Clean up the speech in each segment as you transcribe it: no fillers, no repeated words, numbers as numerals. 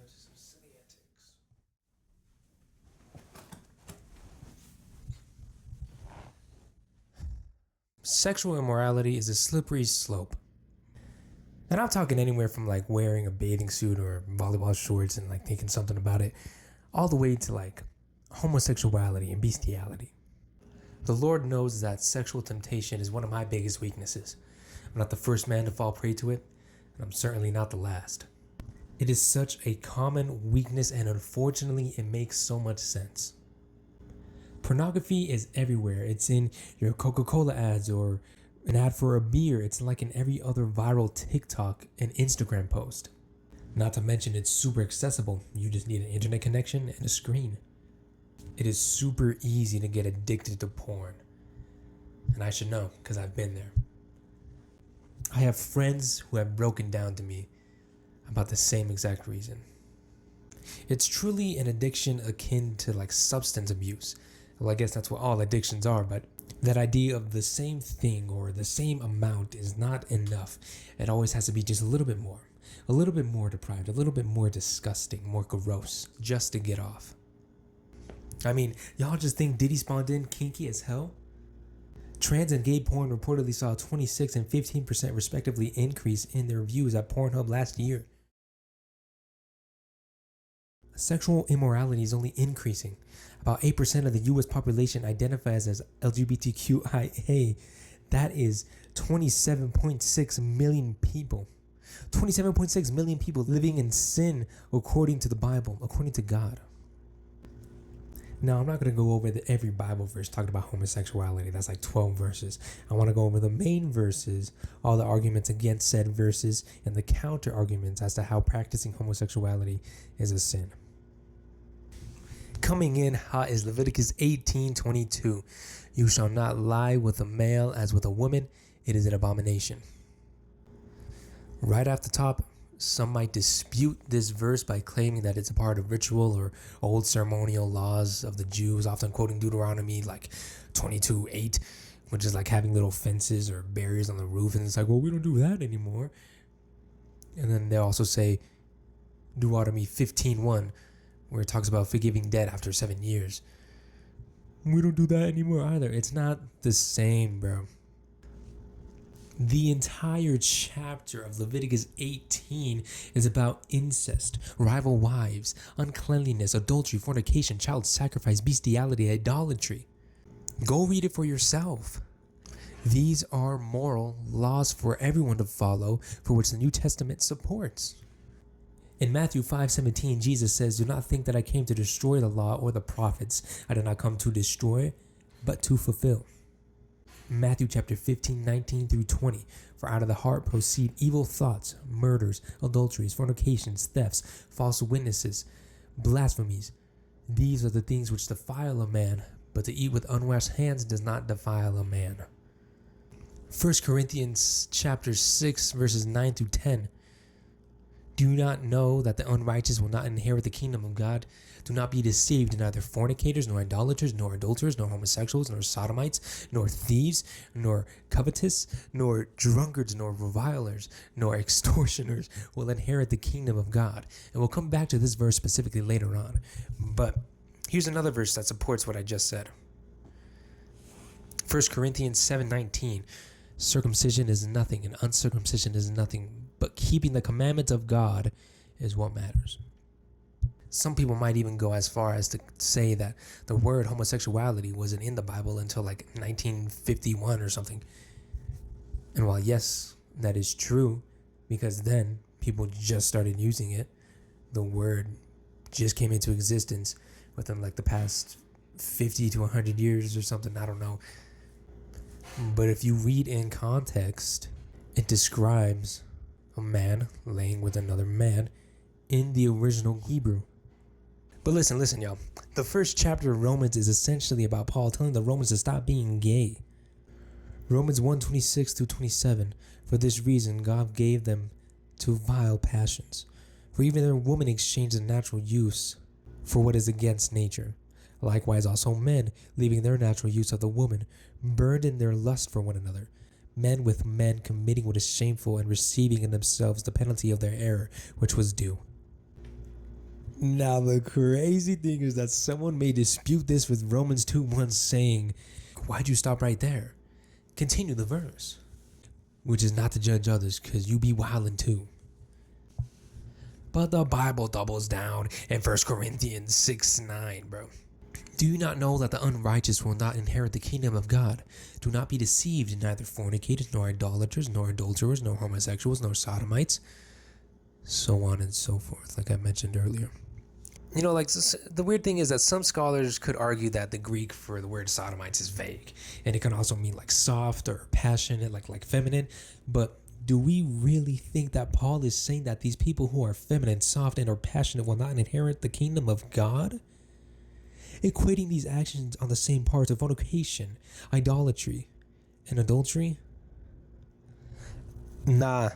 to some silly antics. Sexual immorality is a slippery slope. And I'm talking anywhere from like wearing a bathing suit or volleyball shorts and like thinking something about it, all the way to like homosexuality and bestiality. The Lord knows that sexual temptation is one of my biggest weaknesses. I'm not the first man to fall prey to it, and I'm certainly not the last. It is such a common weakness, and unfortunately, it makes so much sense. Pornography is everywhere. It's in your Coca-Cola ads or an ad for a beer. It's like in every other viral TikTok and Instagram post. Not to mention it's super accessible. You just need an internet connection and a screen. It is super easy to get addicted to porn. And I should know because I've been there. I have friends who have broken down to me about the same exact reason. It's truly an addiction akin to like substance abuse. Well, I guess that's what all addictions are, but that idea of the same thing or the same amount is not enough. It always has to be just a little bit more deprived, a little bit more disgusting, more gross, just to get off. I mean, y'all just think Diddy spawned in kinky as hell? Trans and gay porn reportedly saw a 26 and 15% respectively increase in their views at Pornhub last year. Sexual immorality is only increasing. About 8% of the US population identifies as LGBTQIA. That is 27.6 million people. 27.6 million people living in sin according to the Bible, according to God. Now, I'm not going to go over every Bible verse talking about homosexuality. That's like 12 verses. I want to go over the main verses, all the arguments against said verses, and the counter arguments as to how practicing homosexuality is a sin. Coming in hot is Leviticus 18:22. You shall not lie with a male as with a woman. It is an abomination. Right off the top, some might dispute this verse by claiming that it's a part of ritual or old ceremonial laws of the Jews, often quoting Deuteronomy like 22:8, which is like having little fences or barriers on the roof. And it's like, well, we don't do that anymore. And then they also say Deuteronomy 15:1, where it talks about forgiving debt after 7 years. We don't do that anymore either. It's not the same, bro. The entire chapter of Leviticus 18 is about incest, rival wives, uncleanliness, adultery, fornication, child sacrifice, bestiality, idolatry. Go read it for yourself. These are moral laws for everyone to follow, for which the New Testament supports. In Matthew 5:17, Jesus says, "Do not think that I came to destroy the law or the prophets. I did not come to destroy, but to fulfill." Matthew chapter 15:19 through 20. For out of the heart proceed evil thoughts, murders, adulteries, fornications, thefts, false witnesses, blasphemies. These are the things which defile a man, but to eat with unwashed hands does not defile a man. 1 Corinthians chapter 6 verses 9 through 10. Do you not know that the unrighteous will not inherit the kingdom of God? Do not be deceived, neither fornicators, nor idolaters, nor adulterers, nor homosexuals, nor sodomites, nor thieves, nor covetous, nor drunkards, nor revilers, nor extortioners will inherit the kingdom of God. And we'll come back to this verse specifically later on. But here's another verse that supports what I just said. 1 Corinthians 7:19. Circumcision is nothing, and uncircumcision is nothing, but keeping the commandments of God is what matters. Some people might even go as far as to say that the word homosexuality wasn't in the Bible until like 1951 or something. And while yes, that is true, because then people just started using it, the word just came into existence within like the past 50 to 100 years or something, I don't know. But if you read in context, it describes a man laying with another man in the original Hebrew. But listen, y'all. The first chapter of Romans is essentially about Paul telling the Romans to stop being gay. Romans 1:26 through 27. For this reason, God gave them to vile passions. For even their women exchanged the natural use for what is against nature. Likewise also men, leaving their natural use of the woman, burned in their lust for one another. Men with men committing what is shameful and receiving in themselves the penalty of their error, which was due. Now, the crazy thing is that someone may dispute this with Romans 2:1 saying, why'd you stop right there? Continue the verse. Which is not to judge others, because you be wildin' too. But the Bible doubles down in 1 Corinthians 6:9, bro. Do you not know that the unrighteous will not inherit the kingdom of God? Do not be deceived, neither fornicators, nor idolaters, nor adulterers, nor homosexuals, nor sodomites, so on and so forth, like I mentioned earlier. You know, like, the weird thing is that some scholars could argue that the Greek for the word sodomites is vague, and it can also mean like soft or passionate, like feminine. But do we really think that Paul is saying that these people who are feminine, soft, and or passionate will not inherit the kingdom of God? Equating these actions on the same parts of fornication, idolatry, and adultery? Nah.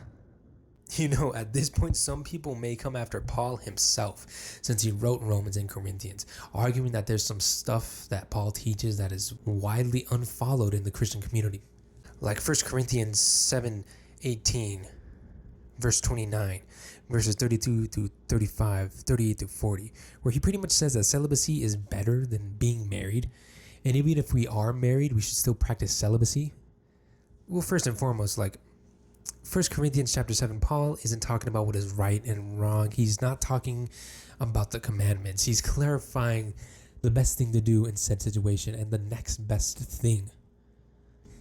You know, at this point, some people may come after Paul himself, since he wrote Romans and Corinthians, arguing that there's some stuff that Paul teaches that is widely unfollowed in the Christian community. Like 1 Corinthians 7:18, verse 29, verses 32 to 35, 38 to 40, where he pretty much says that celibacy is better than being married, and even if we are married, we should still practice celibacy. Well, first and foremost, like, 1 Corinthians chapter 7, Paul isn't talking about what is right and wrong. He's not talking about the commandments. He's clarifying the best thing to do in said situation and the next best thing.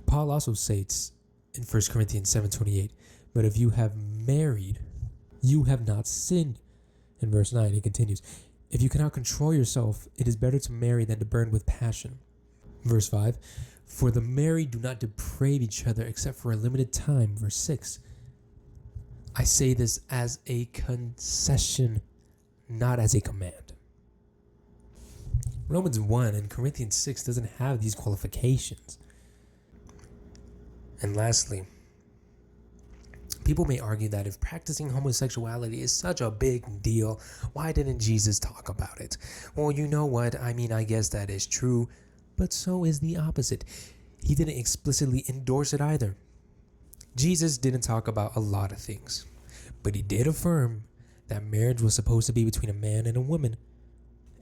Paul also states in 1 Corinthians 7:28, but if you have married, you have not sinned. In verse 9, he continues, if you cannot control yourself, it is better to marry than to burn with passion. Verse 5, for the married do not deprave each other except for a limited time. Verse 6, I say this as a concession, not as a command. Romans 1 and Corinthians 6 doesn't have these qualifications. And lastly, people may argue that if practicing homosexuality is such a big deal, why didn't Jesus talk about it? Well, you know what? I mean, I guess that is true, but so is the opposite. He didn't explicitly endorse it either. Jesus didn't talk about a lot of things, but he did affirm that marriage was supposed to be between a man and a woman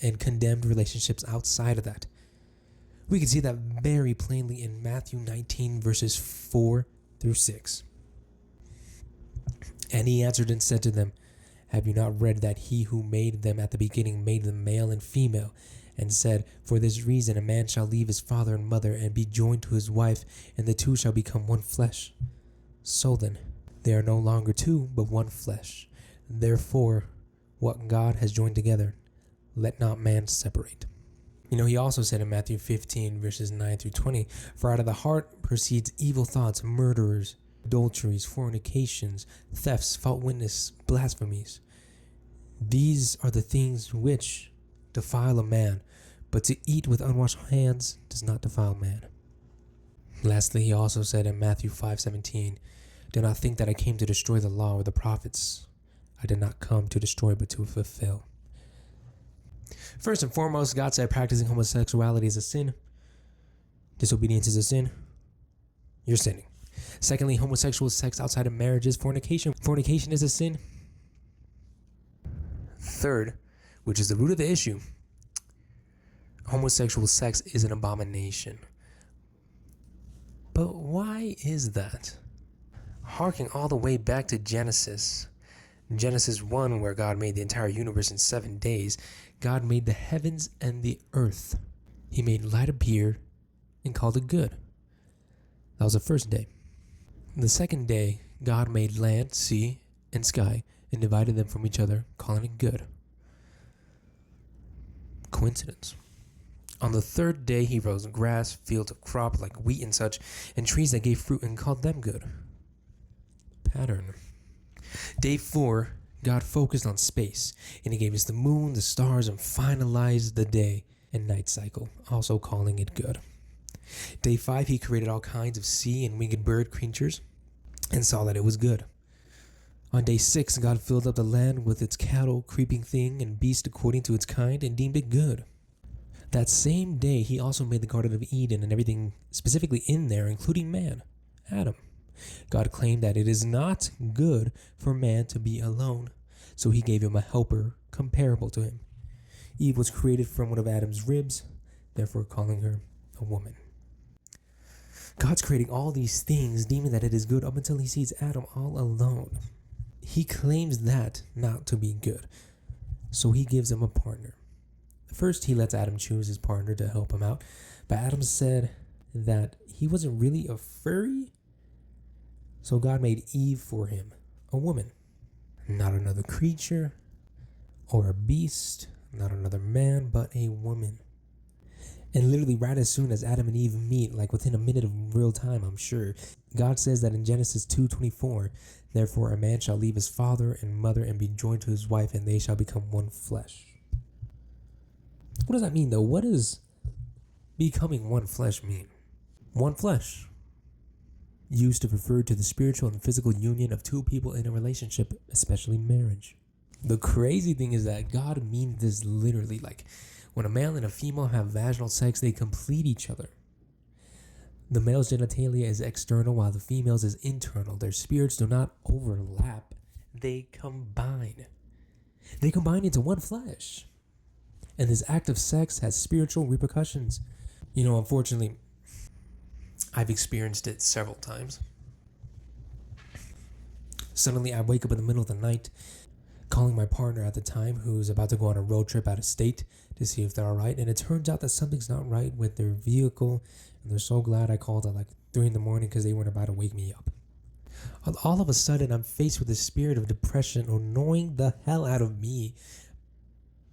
and condemned relationships outside of that. We can see that very plainly in Matthew 19 verses 4 through 6. And he answered and said to them, have you not read that he who made them at the beginning made them male and female, and said, for this reason a man shall leave his father and mother and be joined to his wife, and the two shall become one flesh. So then, they are no longer two, but one flesh. Therefore, what God has joined together, let not man separate. You know, he also said in Matthew 15 verses 9 through 20, for out of the heart proceeds evil thoughts, murderers, adulteries, fornications, thefts, false witness, blasphemies. These are the things which defile a man, but to eat with unwashed hands does not defile man. Lastly, he also said in Matthew 5:17, do not think that I came to destroy the law or the prophets. I did not come to destroy, but to fulfill. First and foremost, God said practicing homosexuality is a sin. Disobedience is a sin. You're sinning. Secondly, homosexual sex outside of marriage is fornication. Fornication is a sin. Third, which is the root of the issue, homosexual sex is an abomination. But why is that? Harking all the way back to Genesis 1, where God made the entire universe in 7 days, God made the heavens and the earth. He made light appear and called it good. That was the first day. The second day, God made land, sea, and sky and divided them from each other, calling it good. Coincidence. On the third day, he rose grass, fields of crop like wheat and such, and trees that gave fruit and called them good. Pattern. Day 4, God focused on space, and he gave us the moon, the stars, and finalized the day and night cycle, also calling it good. Day 5, he created all kinds of sea and winged bird creatures and saw that it was good. On day 6, God filled up the land with its cattle, creeping thing, and beast according to its kind, and deemed it good. That same day, he also made the Garden of Eden and everything specifically in there, including man, Adam. God claimed that it is not good for man to be alone, So he gave him a helper comparable to him. Eve was created from one of Adam's ribs, therefore calling her a woman. God's creating all these things, deeming that it is good up until he sees Adam all alone. He claims that not to be good, so he gives him a partner. First, he lets Adam choose his partner to help him out, but Adam said that he wasn't really a furry, so God made Eve for him, a woman, not another creature or a beast, not another man, but a woman. And literally right as soon as Adam and Eve meet, like within a minute of real time, I'm sure, God says that in Genesis 2:24, therefore a man shall leave his father and mother and be joined to his wife, and they shall become one flesh. What does that mean though? What does becoming one flesh mean? One flesh, used to refer to the spiritual and physical union of two people in a relationship, especially marriage. The crazy thing is that God means this literally. Like when a male and a female have vaginal sex, they complete each other. The male's genitalia is external while the female's is internal. Their spirits do not overlap. They combine. They combine into one flesh. And this act of sex has spiritual repercussions. You know, unfortunately, I've experienced it several times. Suddenly, I wake up in the middle of the night, calling my partner at the time, who's about to go on a road trip out of state, to see if they're all right. And it turns out that something's not right with their vehicle. And they're so glad I called at like 3 a.m. because they weren't about to wake me up. All of a sudden, I'm faced with a spirit of depression annoying the hell out of me.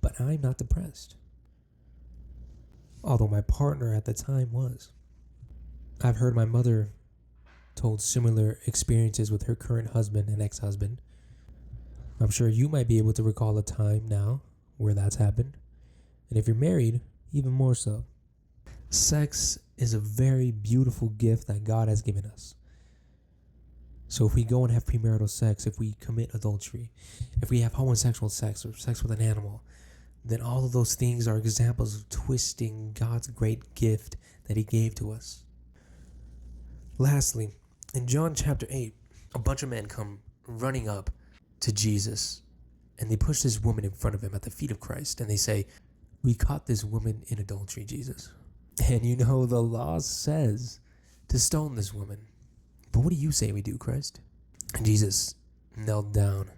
But I'm not depressed. Although my partner at the time was. I've heard my mother told similar experiences with her current husband and ex-husband. I'm sure you might be able to recall a time now where that's happened. And if you're married, even more so. Sex is a very beautiful gift that God has given us. So if we go and have premarital sex, if we commit adultery, if we have homosexual sex or sex with an animal, then all of those things are examples of twisting God's great gift that he gave to us. Lastly, in John chapter 8, a bunch of men come running up to Jesus, and they push this woman in front of him at the feet of Christ, and they say, "We caught this woman in adultery, Jesus." And you know the law says to stone this woman. But what do you say we do, Christ? And Jesus knelt down,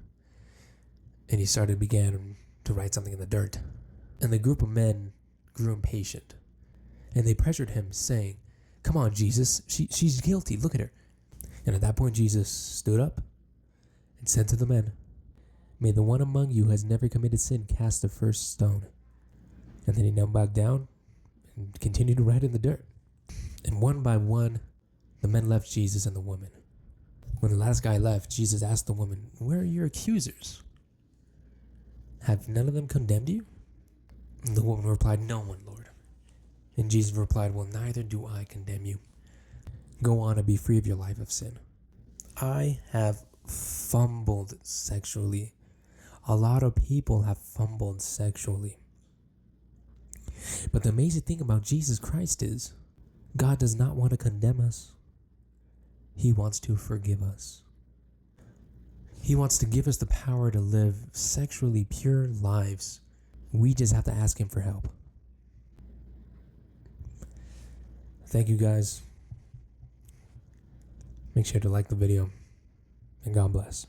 and he began to write something in the dirt. And the group of men grew impatient, and they pressured him, saying, "Come on, Jesus, she's guilty, look at her." And at that point, Jesus stood up and said to the men, "May the one among you who has never committed sin cast the first stone." And then he knelt back down and continued to write in the dirt. And one by one, the men left Jesus and the woman. When the last guy left, Jesus asked the woman, "Where are your accusers? Have none of them condemned you?" And the woman replied, "No one, Lord." And Jesus replied, "Well, neither do I condemn you. Go on and be free of your life of sin." I have fumbled sexually. A lot of people have fumbled sexually. But the amazing thing about Jesus Christ is God does not want to condemn us. He wants to forgive us. He wants to give us the power to live sexually pure lives. We just have to ask him for help. Thank you guys. Make sure to like the video, and God bless.